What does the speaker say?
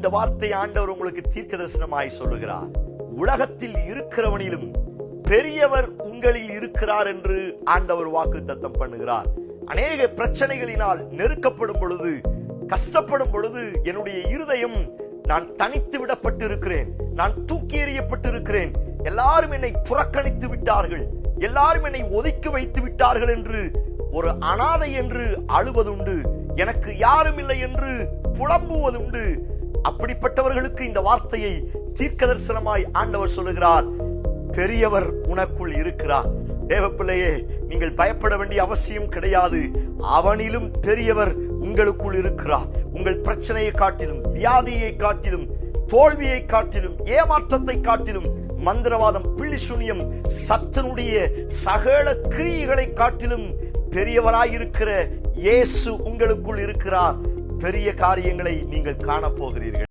இந்த வார்த்தை ஆண்டவர் உங்களுக்கு தீர்க்க தரிசனமாய் சொல்லுகிறார். உலகத்தில் இருக்கிறவனிலும் பெரியவர் உங்களில் இருக்கிறார் என்று ஆண்டவர் வாக்குத்தத்தம் பண்ணுகிறார். அநேக பிரச்சனைகளினால் நெருக்கப்படும் பொழுது, கஷ்டப்படும் பொழுது என்னுடைய இருதயம், நான் தனித்து விடப்பட்டு இருக்கிறேன், நான் தூக்கி எறியப்பட்டு இருக்கிறேன், எல்லாரும் என்னை புறக்கணித்து விட்டார்கள், எல்லாரும் என்னை ஒதுக்கி வைத்து விட்டார்கள் என்று ஒரு அனாதை என்று அழுவதுண்டு, எனக்கு யாரும் இல்லை என்று புலம்புவதுண்டு. அப்படிப்பட்டவர்களுக்கு இந்த வார்த்தையை தீர்க்க தரிசனமாய் ஆண்டவர் சொல்லுகிறார், பெரியவர் உனக்குள் இருக்கிறார். தேவப்பிள்ளையே, நீங்கள் பயப்பட வேண்டிய அவசியம் கிடையாது. அவனிலும் பெரியவர் உங்களுக்குள் இருக்கிறார். உங்கள் பிரச்சனையை காட்டிலும், வியாதியை காட்டிலும், தோல்வியை காட்டிலும், ஏமாற்றத்தை காட்டிலும், மந்திரவாதம், பில்லி சூனியம், சத்தனுடைய சகல கிரியைகளை காட்டிலும் பெரியவராயிருக்கிற இயேசு உங்களுக்குள் இருக்கிறார். பெரிய காரியங்களை நீங்கள் காணப்போகிறீர்கள்.